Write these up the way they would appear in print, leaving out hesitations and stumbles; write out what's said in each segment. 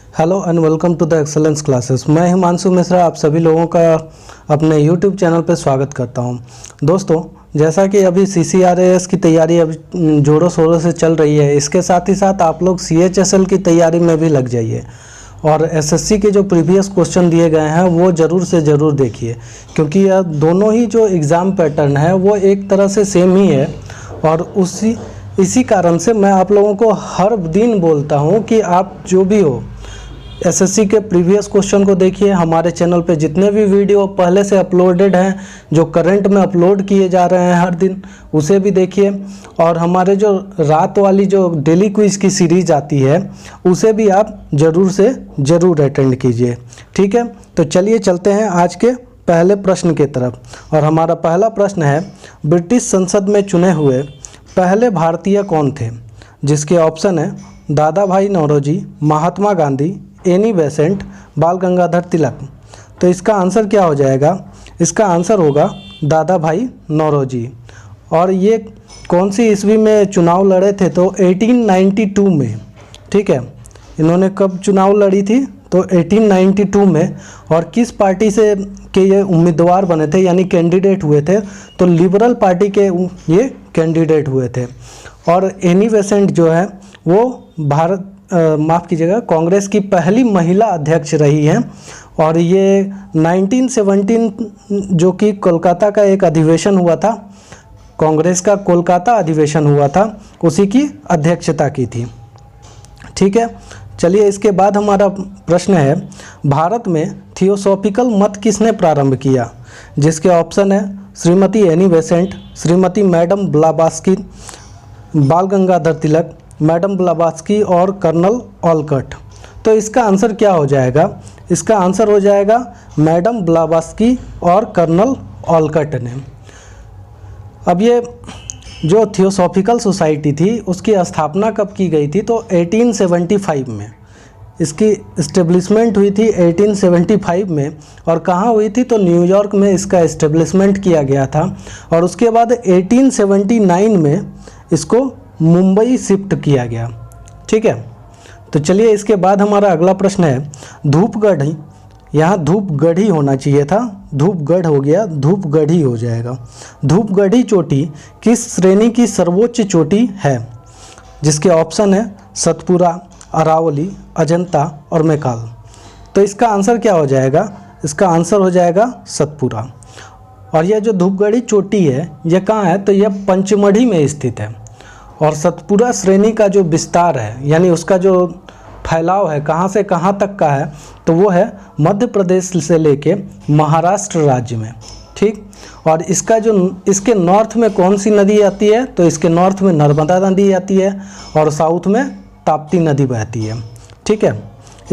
Hello and welcome to the excellence classes. मैं हिमांशु मिश्रा आप सभी लोगों का अपने यूट्यूब चैनल पर स्वागत करता हूं। दोस्तों, जैसा कि अभी CCRAS की तैयारी अभी ज़ोरों शोरों से चल रही है, इसके साथ ही साथ आप लोग CHSL की तैयारी में भी लग जाइए और SSC के जो प्रीवियस क्वेश्चन दिए गए हैं वो ज़रूर से ज़रूर देखिए, क्योंकि यह दोनों ही जो एग्ज़ाम पैटर्न है वो एक तरह से सेम ही है। और इसी कारण से मैं आप लोगों को हर दिन बोलता हूं कि आप जो भी हो SSC के प्रीवियस क्वेश्चन को देखिए। हमारे चैनल पे जितने भी वीडियो पहले से अपलोडेड हैं, जो करंट में अपलोड किए जा रहे हैं हर दिन, उसे भी देखिए। और हमारे जो रात वाली जो डेली क्विज की सीरीज आती है उसे भी आप ज़रूर से ज़रूर अटेंड कीजिए। ठीक है, तो चलिए चलते हैं आज के पहले प्रश्न की तरफ। और हमारा पहला प्रश्न है, ब्रिटिश संसद में चुने हुए पहले भारतीय कौन थे? जिसके ऑप्शन है दादा भाई नौरोजी, महात्मा गांधी, एनी बेसेंट, बाल गंगाधर तिलक। तो इसका आंसर क्या हो जाएगा? इसका आंसर होगा दादा भाई नौरोजी। और ये कौन सी ईस्वी में चुनाव लड़े थे? तो 1892 में। ठीक है, इन्होंने कब चुनाव लड़ी थी? तो 1892 में। और किस पार्टी से के ये उम्मीदवार बने थे, यानी कैंडिडेट हुए थे? तो लिबरल पार्टी के ये कैंडिडेट हुए थे। और एनी बेसेंट जो है वो माफ़ कीजिएगा, कांग्रेस की पहली महिला अध्यक्ष रही हैं। और ये 1917 जो कि कोलकाता का एक अधिवेशन हुआ था, कांग्रेस का कोलकाता अधिवेशन हुआ था, उसी की अध्यक्षता की थी। ठीक है, चलिए इसके बाद हमारा प्रश्न है, भारत में थियोसॉफिकल मत किसने प्रारंभ किया? जिसके ऑप्शन है Shrimati Annie Besant, Shrimati madam Blavatsky, बाल गंगाधर तिलक, मैडम ब्लावात्स्की और कर्नल ओलकट। तो इसका आंसर क्या हो जाएगा? इसका आंसर हो जाएगा मैडम ब्लावात्स्की और कर्नल ओलकट ने। अब ये जो थियोसॉफिकल सोसाइटी थी उसकी स्थापना कब की गई थी? तो 1875 में। इसकी इस्टेब्लिशमेंट हुई थी 1875 में। और कहाँ हुई थी? तो न्यूयॉर्क में इसका इस्टेब्लिशमेंट किया गया था। और उसके बाद 1879 में इसको मुंबई शिफ्ट किया गया। ठीक है, तो चलिए इसके बाद हमारा अगला प्रश्न है, धूपगढ़ी, यहाँ धूपगढ़ी होना चाहिए था, धूपगढ़ हो गया, धूपगढ़ी हो जाएगा। धूपगढ़ी चोटी किस श्रेणी की सर्वोच्च चोटी है? जिसके ऑप्शन है सतपुरा, अरावली, अजंता और मैकाल। तो इसका आंसर क्या हो जाएगा? इसका आंसर हो जाएगा सतपुरा। और यह जो धूपगढ़ी चोटी है यह कहाँ है? तो यह पंचमढ़ी में स्थित है। और सतपुरा श्रेणी का जो विस्तार है, यानी उसका जो फैलाव है, कहाँ से कहाँ तक का है, तो वो है मध्य प्रदेश से लेके महाराष्ट्र राज्य में। ठीक, और इसका जो इसके नॉर्थ में कौन सी नदी आती है? तो इसके नॉर्थ में नर्मदा नदी आती है और साउथ में ताप्ती नदी बहती है। ठीक है,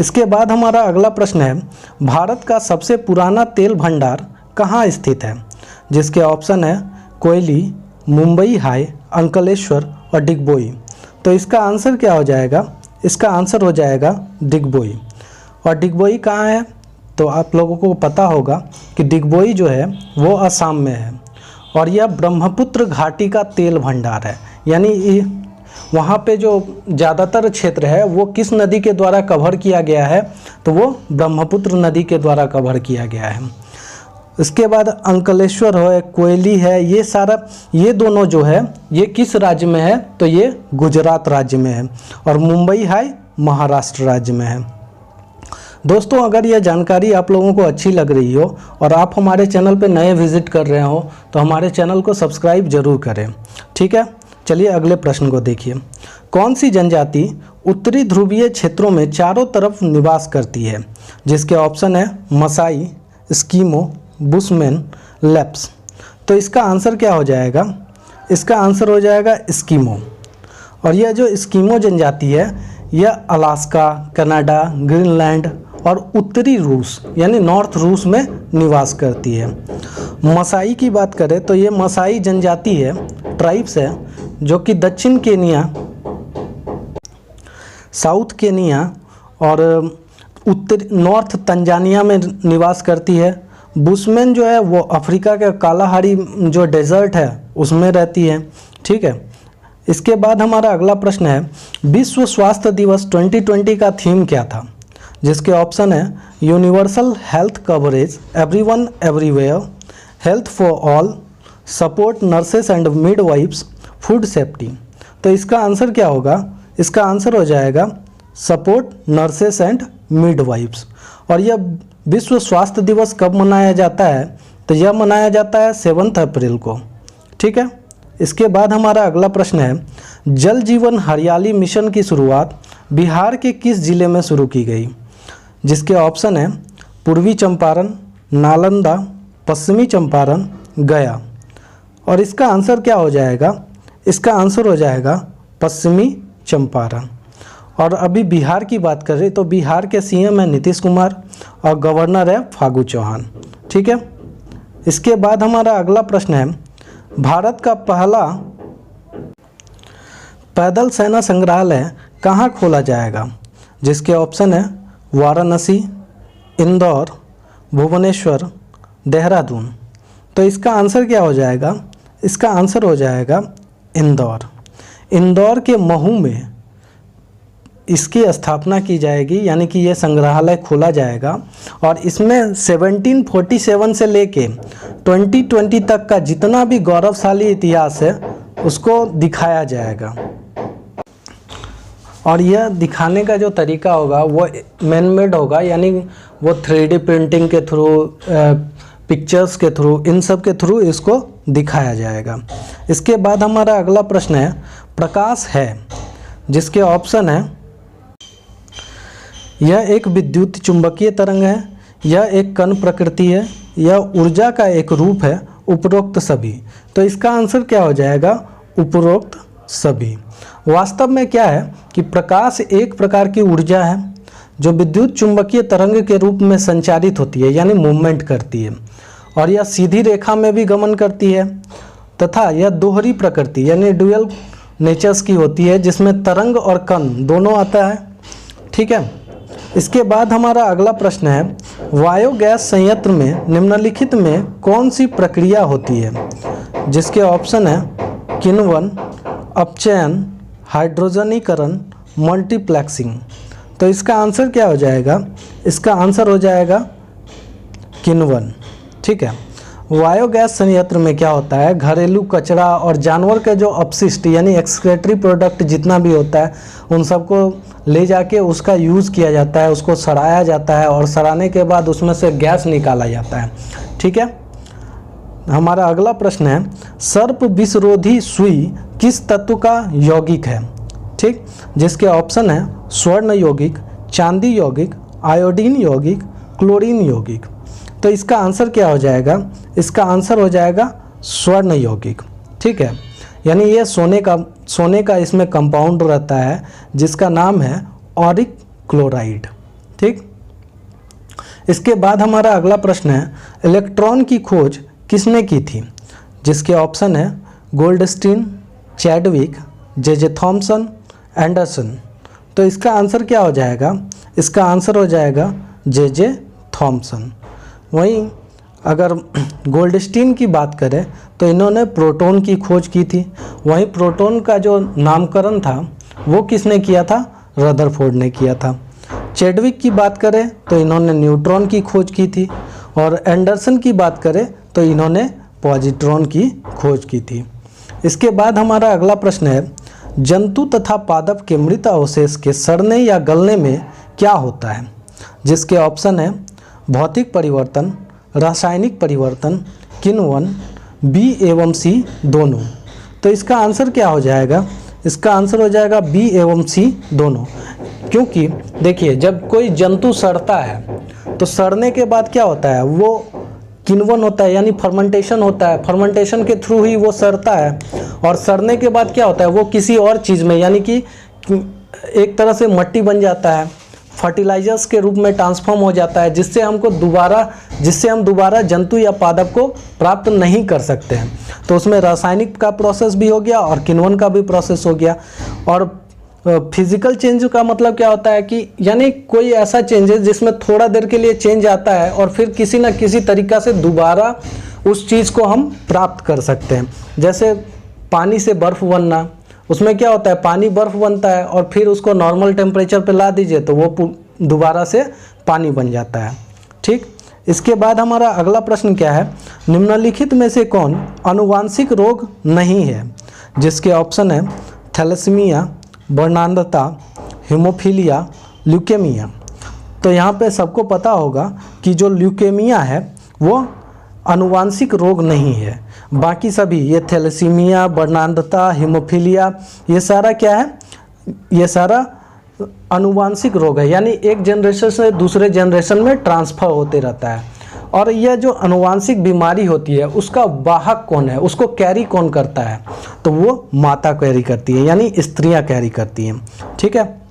इसके बाद हमारा अगला प्रश्न है, भारत का सबसे पुराना तेल भंडार कहाँ स्थित है? जिसके ऑप्शन है कोयली, मुंबई हाई, अंकलेश्वर और डिगबोई। तो इसका आंसर क्या हो जाएगा? इसका आंसर हो जाएगा डिगबोई। और डिगबोई कहाँ है? तो आप लोगों को पता होगा कि डिगबोई जो है वो असम में है। और यह ब्रह्मपुत्र घाटी का तेल भंडार है, यानी वहाँ पे जो ज़्यादातर क्षेत्र है वो किस नदी के द्वारा कवर किया गया है? तो वो ब्रह्मपुत्र नदी के द्वारा कवर किया गया है। इसके बाद अंकलेश्वर है, कोयली है, ये दोनों जो है ये किस राज्य में है? तो ये गुजरात राज्य में है। और मुंबई हाई महाराष्ट्र राज्य में है। दोस्तों, अगर यह जानकारी आप लोगों को अच्छी लग रही हो और आप हमारे चैनल पर नए विजिट कर रहे हो तो हमारे चैनल को सब्सक्राइब जरूर करें। ठीक है, चलिए अगले प्रश्न को देखिए, कौन सी जनजाति उत्तरी ध्रुवीय क्षेत्रों में चारों तरफ निवास करती है? जिसके ऑप्शन है मसाई, स्कीमो, बुशमैन, लैप्स। तो इसका आंसर क्या हो जाएगा? इसका आंसर हो जाएगा स्कीमो। और यह जो स्कीमो जनजाति है यह अलास्का, कनाडा, ग्रीनलैंड और उत्तरी रूस यानी नॉर्थ रूस में निवास करती है। मसाई की बात करें तो ये मसाई जनजाति है, ट्राइब्स है, जो कि दक्षिण केनिया, साउथ केनिया और नॉर्थ तंजानिया में निवास करती है। बुशमैन जो है वो अफ्रीका के कालाहारी जो डेजर्ट है उसमें रहती है। ठीक है, इसके बाद हमारा अगला प्रश्न है, विश्व स्वास्थ्य दिवस 2020 का थीम क्या था? जिसके ऑप्शन है universal health coverage, everyone everywhere, health for all, support nurses and midwives, food safety. तो इसका आंसर क्या होगा? इसका आंसर हो जाएगा सपोर्ट नर्सेस एंड मिडवाइफ्स। और यह विश्व स्वास्थ्य दिवस कब मनाया जाता है? तो यह मनाया जाता है 7 अप्रैल को। ठीक है। इसके बाद हमारा अगला प्रश्न है, जल जीवन हरियाली मिशन की शुरुआत बिहार के किस जिले में शुरू की गई? जिसके ऑप्शन है पूर्वी चंपारण, नालंदा, पश्चिमी चंपारण, गया। और इसका आंसर क्या हो जाएगा? इसका आंसर हो जाएगा पश्चिमी चंपारण। और अभी बिहार की बात करें तो बिहार के सीएम है नीतीश कुमार और गवर्नर है फागू चौहान। ठीक है। इसके बाद हमारा अगला प्रश्न है, भारत का पहला पैदल सेना संग्रहालय कहाँ खोला जाएगा? जिसके ऑप्शन है वाराणसी, इंदौर, भुवनेश्वर, देहरादून। तो इसका आंसर क्या हो जाएगा? इसका आंसर हो जाएगा इंदौर। इंदौर के महू में इसकी स्थापना की जाएगी, यानी कि यह संग्रहालय खोला जाएगा। और इसमें 1747 से लेके 2020 तक का जितना भी गौरवशाली इतिहास है उसको दिखाया जाएगा। और यह दिखाने का जो तरीका होगा वो मैन मेड होगा, यानी वो 3D प्रिंटिंग के थ्रू, पिक्चर्स के थ्रू, इन सब के थ्रू इसको दिखाया जाएगा। इसके बाद हमारा अगला प्रश्न है, प्रकाश है, जिसके ऑप्शन है यह एक विद्युत चुंबकीय तरंग है, यह एक कण प्रकृति है, यह ऊर्जा का एक रूप है, उपरोक्त सभी। तो इसका आंसर क्या हो जाएगा? उपरोक्त सभी। वास्तव में क्या है कि प्रकाश एक प्रकार की ऊर्जा है जो विद्युत चुंबकीय तरंग के रूप में संचारित होती है, यानी मूवमेंट करती है। और यह सीधी रेखा में भी गमन करती है तथा यह दोहरी प्रकृति यानी ड्यूअल नेचर्स की होती है, जिसमें तरंग और कण दोनों आता है। ठीक है। इसके बाद हमारा अगला प्रश्न है, बायोगैस संयंत्र में निम्नलिखित में कौन सी प्रक्रिया होती है? जिसके ऑप्शन है किण्वन, अपचयन, हाइड्रोजनीकरण, मल्टीप्लेक्सिंग। तो इसका आंसर क्या हो जाएगा? इसका आंसर हो जाएगा किण्वन। ठीक है। बायोगैस संयंत्र में क्या होता है, घरेलू कचरा और जानवर के जो अपशिष्ट यानी एक्सक्रेटरी प्रोडक्ट जितना भी होता है उन सबको ले जाके उसका यूज़ किया जाता है, उसको सड़ाया जाता है और सड़ाने के बाद उसमें से गैस निकाला जाता है। ठीक है। हमारा अगला प्रश्न है, सर्प विषरोधी सुई किस तत्व का यौगिक है? ठीक। जिसके ऑप्शन है स्वर्ण यौगिक, चांदी यौगिक, आयोडीन यौगिक, क्लोरीन यौगिक। तो इसका आंसर क्या हो जाएगा? इसका आंसर हो जाएगा स्वर्ण यौगिक। ठीक है। यानी ये सोने का इसमें कंपाउंड रहता है जिसका नाम है ऑरिक क्लोराइड। ठीक। इसके बाद हमारा अगला प्रश्न है, इलेक्ट्रॉन की खोज किसने की थी? जिसके ऑप्शन है Goldstein, Chadwick, J Thomson, Anderson. तो इसका आंसर क्या हो जाएगा? इसका आंसर हो जाएगा जे थॉमसन। वहीं अगर गोल्डस्टीन की बात करें तो इन्होंने प्रोटॉन की खोज की थी। वहीं प्रोटॉन का जो नामकरण था वो किसने किया था? रदरफोर्ड ने किया था। चैडविक की बात करें तो इन्होंने न्यूट्रॉन की खोज की थी। और एंडरसन की बात करें तो इन्होंने पॉजिट्रॉन की खोज की थी। इसके बाद हमारा अगला प्रश्न है, जंतु तथा पादप के मृत अवशेष के सड़ने या गलने में क्या होता है? जिसके ऑप्शन है भौतिक परिवर्तन, रासायनिक परिवर्तन, किण्वन, बी एवं सी दोनों। तो इसका आंसर क्या हो जाएगा? इसका आंसर हो जाएगा बी एवं सी दोनों। क्योंकि देखिए, जब कोई जंतु सड़ता है तो सड़ने के बाद क्या होता है? वो किण्वन होता है, यानी फर्मेंटेशन होता है। फर्मेंटेशन के थ्रू ही वो सड़ता है और सड़ने के बाद क्या होता है? वो किसी और चीज़ में, यानी कि एक तरह से मट्टी बन जाता है, फर्टिलाइजर्स के रूप में ट्रांसफॉर्म हो जाता है, जिससे हम दोबारा जंतु या पादप को प्राप्त नहीं कर सकते हैं। तो उसमें रासायनिक का प्रोसेस भी हो गया और किण्वन का भी प्रोसेस हो गया। और फिजिकल चेंज का मतलब क्या होता है कि यानी कोई ऐसा चेंजेस जिसमें थोड़ा देर के लिए चेंज आता है और फिर किसी न किसी तरीक़ा से दोबारा उस चीज़ को हम प्राप्त कर सकते हैं। जैसे पानी से बर्फ़ बनना, उसमें क्या होता है? पानी बर्फ़ बनता है और फिर उसको नॉर्मल टेम्परेचर पे ला दीजिए तो वो दोबारा से पानी बन जाता है। ठीक, इसके बाद हमारा अगला प्रश्न क्या है, निम्नलिखित में से कौन आनुवांशिक रोग नहीं है? जिसके ऑप्शन है थैलेसीमिया, वर्णांधता, हीमोफीलिया, ल्यूकेमिया। तो यहाँ पे सबको पता होगा कि जो ल्यूकेमिया है वो आनुवांशिक रोग नहीं है। बाकी सभी ये थैलेसीमिया, वर्णांधता, हीमोफीलिया, ये सारा क्या है, ये सारा आनुवांशिक रोग है, यानी एक जनरेशन से दूसरे जनरेशन में ट्रांसफ़र होते रहता है। और यह जो आनुवांशिक बीमारी होती है उसका वाहक कौन है, उसको कैरी कौन करता है? तो वो माता कैरी करती है, यानी स्त्रियां कैरी करती हैं। ठीक है,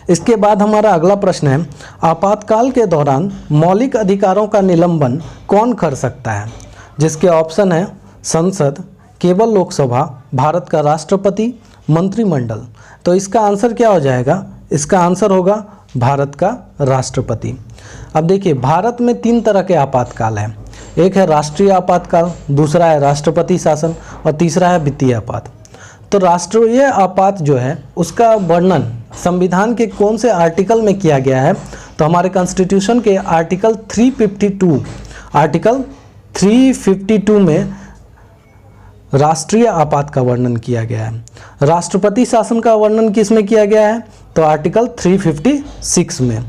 इसके बाद हमारा अगला प्रश्न है, आपातकाल के दौरान मौलिक अधिकारों का निलंबन कौन कर सकता है? जिसके ऑप्शन है संसद, केवल लोकसभा, भारत का राष्ट्रपति, मंत्रिमंडल। तो इसका आंसर क्या हो जाएगा? इसका आंसर होगा भारत का राष्ट्रपति। अब देखिए, भारत में 3 तरह के आपातकाल हैं। एक है राष्ट्रीय आपातकाल, दूसरा है राष्ट्रपति शासन और तीसरा है वित्तीय आपात। तो राष्ट्रीय आपात जो है उसका वर्णन संविधान के कौन से आर्टिकल में किया गया है? तो हमारे कॉन्स्टिट्यूशन के आर्टिकल 352 में राष्ट्रीय आपात का वर्णन किया गया है। राष्ट्रपति शासन का वर्णन किस में किया गया है? तो आर्टिकल 356 में।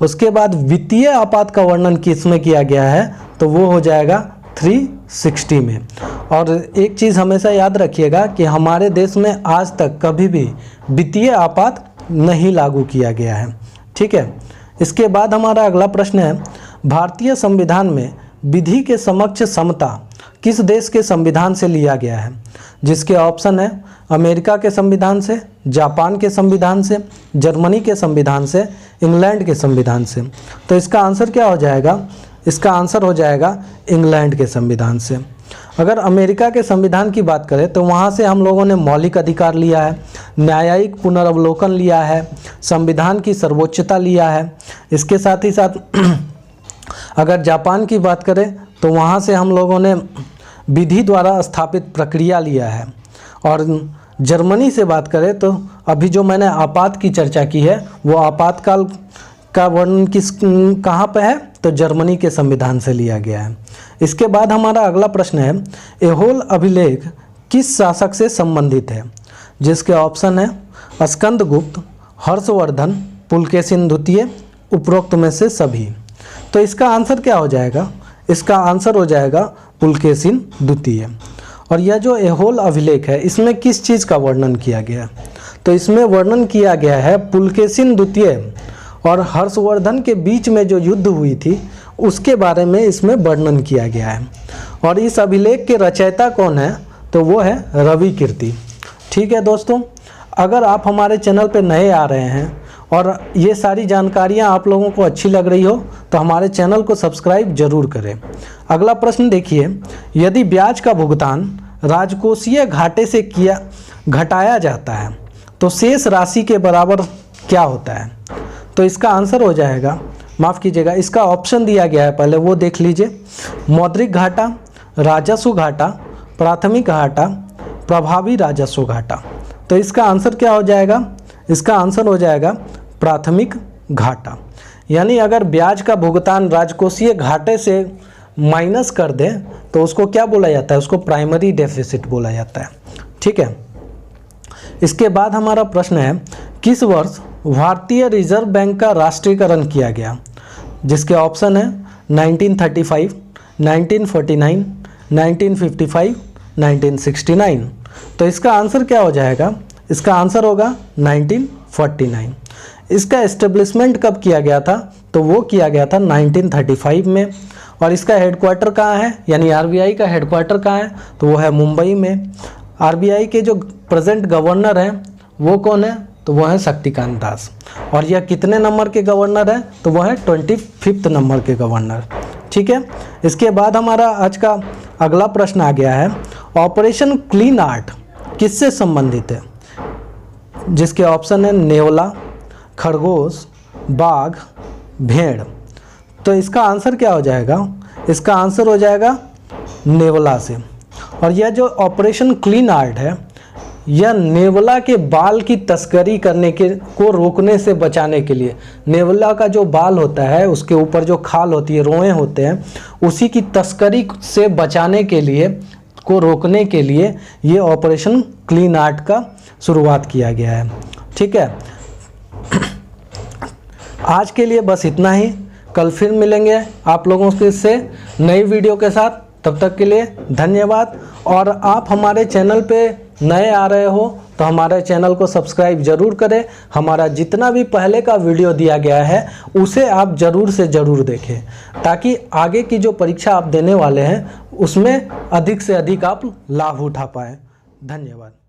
उसके बाद वित्तीय आपात का वर्णन किस में किया गया है? तो वो हो जाएगा 360 में। और एक चीज़ हमेशा याद रखिएगा कि हमारे देश में आज तक कभी भी वित्तीय आपात नहीं लागू किया गया है। ठीक है, इसके बाद हमारा अगला प्रश्न है, भारतीय संविधान में विधि के समक्ष समता किस देश के संविधान से लिया गया है? जिसके ऑप्शन है अमेरिका के संविधान से, जापान के संविधान से, जर्मनी के संविधान से, इंग्लैंड के संविधान से। तो इसका आंसर क्या हो जाएगा? इसका आंसर हो जाएगा इंग्लैंड के संविधान से। अगर अमेरिका के संविधान की बात करें तो वहाँ से हम लोगों ने मौलिक अधिकार लिया है, न्यायिक पुनर्वलोकन लिया है, संविधान की सर्वोच्चता लिया है। इसके साथ ही साथ अगर जापान की बात करें तो वहाँ से हम लोगों ने विधि द्वारा स्थापित प्रक्रिया लिया है। और जर्मनी से बात करें तो अभी जो मैंने आपात की चर्चा की है वो आपातकाल का वर्णन कहाँ पे है? तो जर्मनी के संविधान से लिया गया है। इसके बाद हमारा अगला प्रश्न है, ऐहोल अभिलेख किस शासक से संबंधित है? जिसके ऑप्शन है स्कंदगुप्त, हर्षवर्धन, पुलकेशिन द्वितीय, उपरोक्त में से सभी। तो इसका आंसर क्या हो जाएगा? इसका आंसर हो जाएगा पुलकेशिन द्वितीय। और यह जो ऐहोल अभिलेख है इसमें किस चीज़ का वर्णन किया गया है? तो इसमें वर्णन किया गया है पुलकेशिन द्वितीय और हर्षवर्धन के बीच में जो युद्ध हुई थी उसके बारे में इसमें वर्णन किया गया है। और इस अभिलेख के रचयिता कौन है? तो वो है रवि कीर्ति। ठीक है दोस्तों, अगर आप हमारे चैनल पर नए आ रहे हैं और ये सारी जानकारियाँ आप लोगों को अच्छी लग रही हो तो हमारे चैनल को सब्सक्राइब जरूर करें। अगला प्रश्न देखिए, यदि ब्याज का भुगतान राजकोषीय घाटे से घटाया जाता है तो शेष राशि के बराबर क्या होता है? तो इसका आंसर हो जाएगा, माफ़ कीजिएगा, इसका ऑप्शन दिया गया है, पहले वो देख लीजिए। मौद्रिक घाटा, राजस्व घाटा, प्राथमिक घाटा, प्रभावी राजस्व घाटा। तो इसका आंसर क्या हो जाएगा? इसका आंसर हो जाएगा प्राथमिक घाटा। यानी अगर ब्याज का भुगतान राजकोषीय घाटे से माइनस कर दें तो उसको क्या बोला जाता है? उसको प्राइमरी डेफिसिट बोला जाता है। ठीक है, इसके बाद हमारा प्रश्न है, किस वर्ष भारतीय रिजर्व बैंक का राष्ट्रीयकरण किया गया? जिसके ऑप्शन है 1935, 1949, 1955, 1969। तो इसका आंसर क्या हो जाएगा? इसका आंसर होगा 1949। इसका एस्टेब्लिशमेंट कब किया गया था? तो वो किया गया था 1935 में। और इसका हेडक्वार्टर कहाँ है, यानी आरबीआई का हेडक्वार्टर कहाँ है? तो वो है मुंबई में। आरबीआई के जो प्रेजेंट गवर्नर हैं वो कौन है? तो वो है शक्तिकांत दास। और यह कितने नंबर के गवर्नर हैं? तो वो है 25 नंबर के गवर्नर। ठीक है, इसके बाद हमारा आज का अगला प्रश्न आ गया है, ऑपरेशन क्लीन आर्ट किससे संबंधित है? जिसके ऑप्शन है नेवला, खरगोश, बाघ, भेड़। तो इसका आंसर क्या हो जाएगा? इसका आंसर हो जाएगा नेवला से। और यह जो ऑपरेशन क्लीन आर्ट है यह नेवला के बाल की तस्करी करने के को रोकने से बचाने के लिए, नेवला का जो बाल होता है उसके ऊपर जो खाल होती है, रोए होते हैं, उसी की तस्करी से बचाने के लिए को रोकने के लिए ये ऑपरेशन क्लीन आर्ट का शुरुआत किया गया है। ठीक है, आज के लिए बस इतना ही। कल फिर मिलेंगे आप लोगों से नई वीडियो के साथ। तब तक के लिए धन्यवाद। और आप हमारे चैनल पे नए आ रहे हो तो हमारे चैनल को सब्सक्राइब ज़रूर करें। हमारा जितना भी पहले का वीडियो दिया गया है उसे आप ज़रूर से ज़रूर देखें, ताकि आगे की जो परीक्षा आप देने वाले हैं उसमें अधिक से अधिक आप लाभ उठा पाएँ। धन्यवाद।